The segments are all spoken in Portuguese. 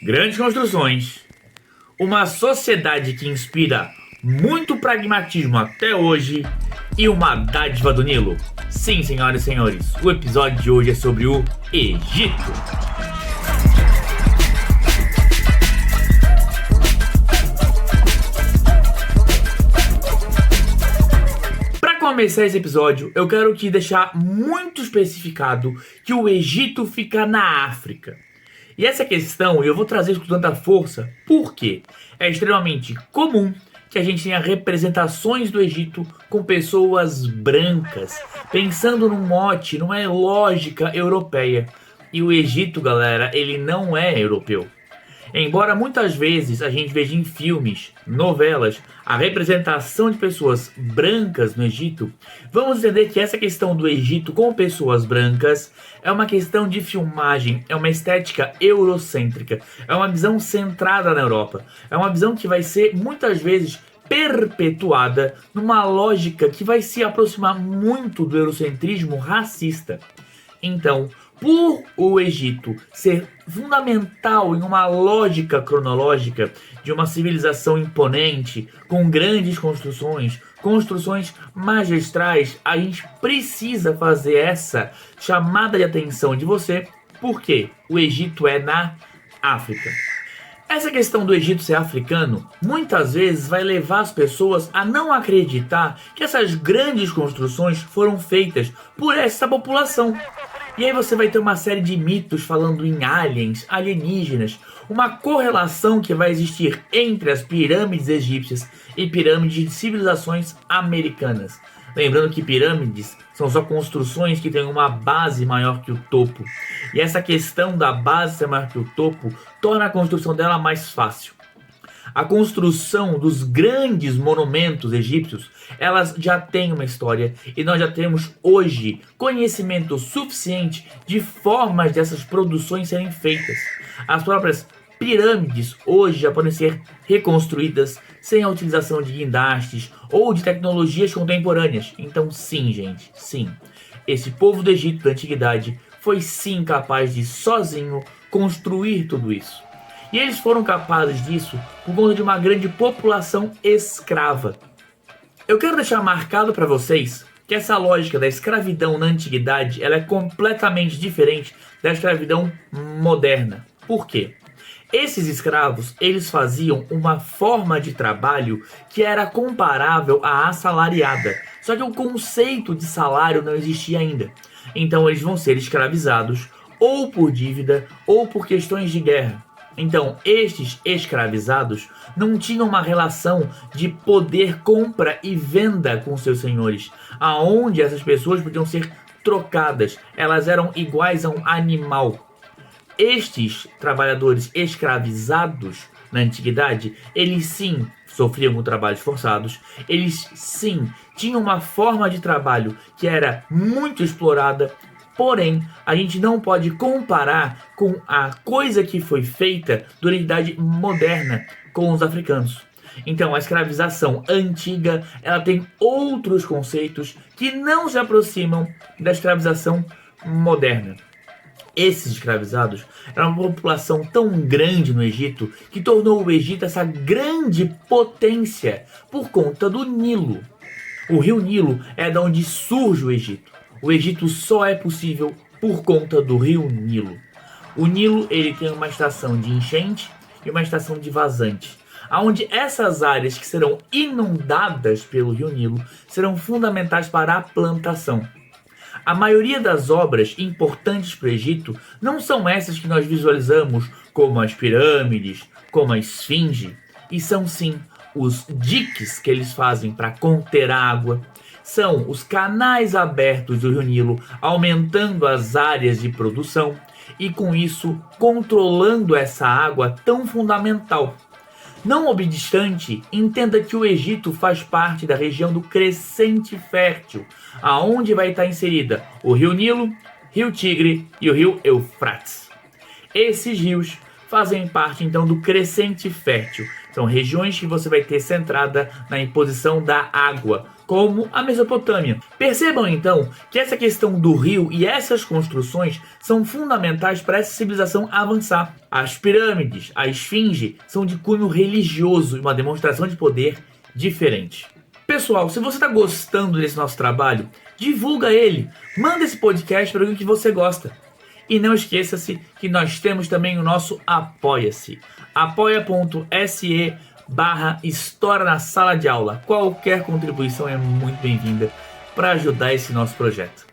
Grandes construções, uma sociedade que inspira muito pragmatismo até hoje e uma dádiva do Nilo. Sim, senhoras e senhores, o episódio de hoje é sobre o Egito. Para começar esse episódio, eu quero aqui deixar muito especificado que o Egito fica na África. E essa questão eu vou trazer com tanta força porque é extremamente comum que a gente tenha representações do Egito com pessoas brancas, pensando num mote, numa lógica europeia. E o Egito, galera, ele não é europeu. Embora muitas vezes a gente veja em filmes, novelas, a representação de pessoas brancas no Egito, vamos entender que essa questão do Egito com pessoas brancas é uma questão de filmagem, é uma estética eurocêntrica, é uma visão centrada na Europa, é uma visão que vai ser muitas vezes perpetuada numa lógica que vai se aproximar muito do eurocentrismo racista. Então, por o Egito ser fundamental em uma lógica cronológica de uma civilização imponente, com grandes construções magistrais, a gente precisa fazer essa chamada de atenção de você, porque o Egito é na África. Essa questão do Egito ser africano muitas vezes vai levar as pessoas a não acreditar que essas grandes construções foram feitas por essa população. E aí você vai ter uma série de mitos falando em aliens, alienígenas, uma correlação que vai existir entre as pirâmides egípcias e pirâmides de civilizações americanas. Lembrando que pirâmides são só construções que têm uma base maior que o topo. E essa questão da base ser maior que o topo torna a construção dela mais fácil. A construção dos grandes monumentos egípcios, elas já têm uma história e nós já temos hoje conhecimento suficiente de formas dessas produções serem feitas. As próprias pirâmides hoje já podem ser reconstruídas sem a utilização de guindastes ou de tecnologias contemporâneas. Então sim, gente, sim. Esse povo do Egito da antiguidade foi sim capaz de sozinho construir tudo isso. E eles foram capazes disso por conta de uma grande população escrava. Eu quero deixar marcado para vocês que essa lógica da escravidão na antiguidade ela é completamente diferente da escravidão moderna. Por quê? Esses escravos, eles faziam uma forma de trabalho que era comparável à assalariada. Só que o conceito de salário não existia ainda. Então eles vão ser escravizados ou por dívida ou por questões de guerra. Então, estes escravizados não tinham uma relação de poder compra e venda com seus senhores, aonde essas pessoas podiam ser trocadas, elas eram iguais a um animal. Estes trabalhadores escravizados na antiguidade, eles sim sofriam com trabalhos forçados, eles sim tinham uma forma de trabalho que era muito explorada. Porém, a gente não pode comparar com a coisa que foi feita durante a Idade Moderna com os africanos. Então, a escravização antiga, ela tem outros conceitos que não se aproximam da escravização moderna. Esses escravizados eram uma população tão grande no Egito que tornou o Egito essa grande potência por conta do Nilo. O rio Nilo é de onde surge o Egito. O Egito só é possível por conta do rio Nilo. O Nilo ele tem uma estação de enchente e uma estação de vazante, onde essas áreas que serão inundadas pelo rio Nilo serão fundamentais para a plantação. A maioria das obras importantes para o Egito não são essas que nós visualizamos, como as pirâmides, como a esfinge, e são sim os diques que eles fazem para conter a água. São os canais abertos do rio Nilo, aumentando as áreas de produção e com isso controlando essa água tão fundamental. Não obstante, entenda que o Egito faz parte da região do Crescente Fértil, aonde vai estar inserida o rio Nilo, rio Tigre e o rio Eufrates. Esses rios fazem parte então do Crescente Fértil, São regiões que você vai ter centrada na imposição da água, como a Mesopotâmia. Percebam então que essa questão do rio e essas construções são fundamentais para essa civilização avançar. As pirâmides, a esfinge, são de cunho religioso e uma demonstração de poder diferente. Pessoal, se você está gostando desse nosso trabalho, divulga ele, manda esse podcast para alguém que você gosta. E não esqueça-se que nós temos também o nosso Apoia-se, apoia.se/História na Sala de Aula. Qualquer contribuição é muito bem-vinda para ajudar esse nosso projeto.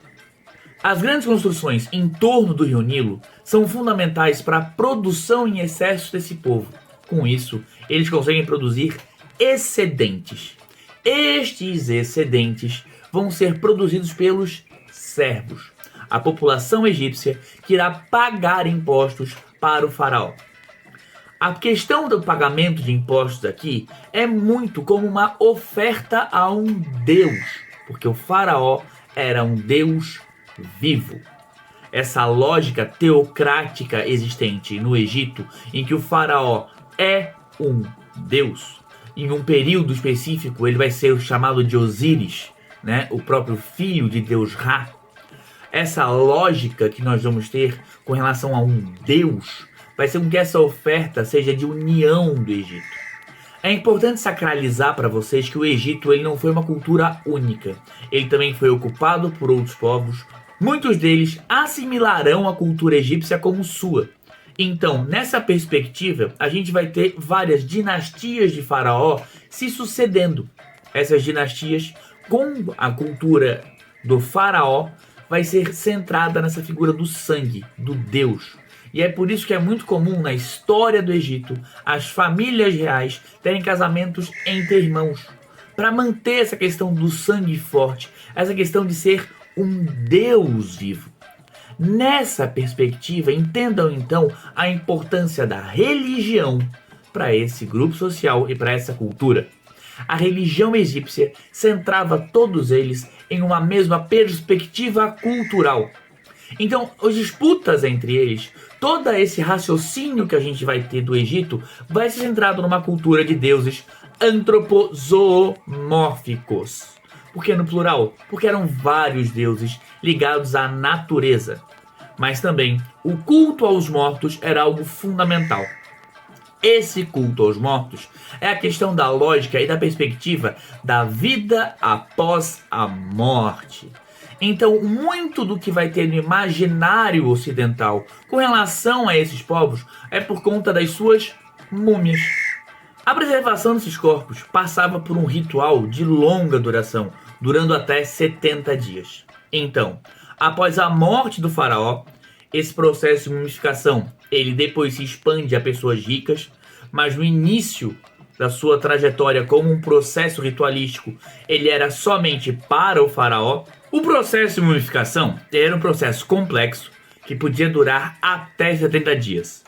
As grandes construções em torno do Rio Nilo são fundamentais para a produção em excesso desse povo. Com isso, eles conseguem produzir excedentes. Estes excedentes vão ser produzidos pelos servos, a população egípcia que irá pagar impostos para o faraó. A questão do pagamento de impostos aqui é muito como uma oferta a um deus, porque o faraó era um deus vivo. Essa lógica teocrática existente no Egito, em que o faraó é um deus, em um período específico ele vai ser chamado de Osíris, né? O próprio filho de Deus Ra. Essa lógica que nós vamos ter com relação a um deus vai ser com que essa oferta seja de união do Egito. É importante sacralizar para vocês que o Egito ele não foi uma cultura única. Ele também foi ocupado por outros povos. Muitos deles assimilarão a cultura egípcia como sua. Então, nessa perspectiva, a gente vai ter várias dinastias de faraó se sucedendo. Essas dinastias, com a cultura do faraó, vai ser centrada nessa figura do sangue, do Deus. E é por isso que é muito comum na história do Egito as famílias reais terem casamentos entre irmãos, para manter essa questão do sangue forte, essa questão de ser um Deus vivo. Nessa perspectiva, entendam então a importância da religião para esse grupo social e para essa cultura. A religião egípcia centrava todos eles em uma mesma perspectiva cultural. Então, as disputas entre eles, todo esse raciocínio que a gente vai ter do Egito, vai ser centrado numa cultura de deuses antropozoomórficos. Por que no plural? Porque eram vários deuses ligados à natureza. Mas também o culto aos mortos era algo fundamental. Esse culto aos mortos é a questão da lógica e da perspectiva da vida após a morte. Então, muito do que vai ter no imaginário ocidental com relação a esses povos é por conta das suas múmias. A preservação desses corpos passava por um ritual de longa duração, durando até 70 dias. Então, após a morte do faraó, esse processo de mumificação, ele depois se expande a pessoas ricas, mas no início da sua trajetória como um processo ritualístico, ele era somente para o faraó. O processo de mumificação era um processo complexo que podia durar até 70 dias.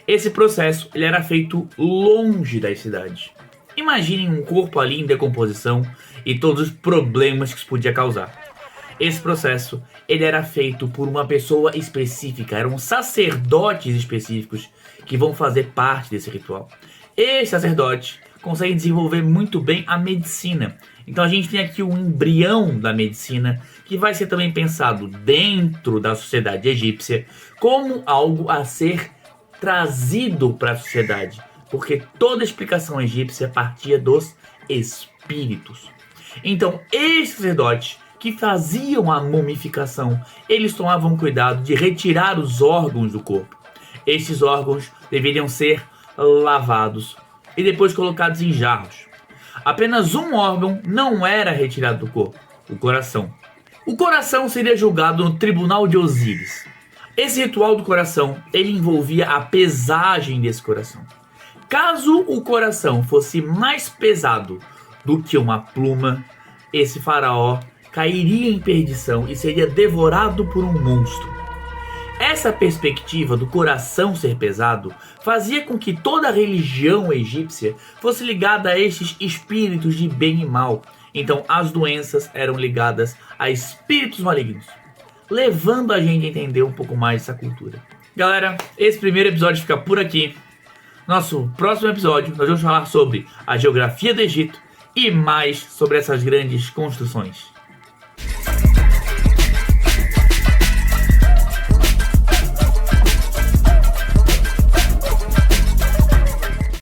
Esse processo ele era feito longe das cidades. Imaginem um corpo ali em decomposição e todos os problemas que isso podia causar. Esse processo ele era feito por uma pessoa específica, eram sacerdotes específicos que vão fazer parte desse ritual. Esses sacerdotes conseguem desenvolver muito bem a medicina. Então a gente tem aqui o embrião da medicina que vai ser também pensado dentro da sociedade egípcia como algo a ser trazido para a sociedade, porque toda a explicação egípcia partia dos espíritos. Então esses sacerdotes que faziam a mumificação, eles tomavam cuidado de retirar os órgãos do corpo. Estes órgãos deveriam ser lavados e depois colocados em jarros. Apenas um órgão não era retirado do corpo, o coração. O coração seria julgado no tribunal de Osíris. Esse ritual do coração, ele envolvia a pesagem desse coração. Caso o coração fosse mais pesado do que uma pluma, esse faraó cairia em perdição e seria devorado por um monstro. Essa perspectiva do coração ser pesado fazia com que toda a religião egípcia fosse ligada a estes espíritos de bem e mal. Então as doenças eram ligadas a espíritos malignos, levando a gente a entender um pouco mais essa cultura. Galera, esse primeiro episódio fica por aqui. Nosso próximo episódio, nós vamos falar sobre a geografia do Egito e mais sobre essas grandes construções.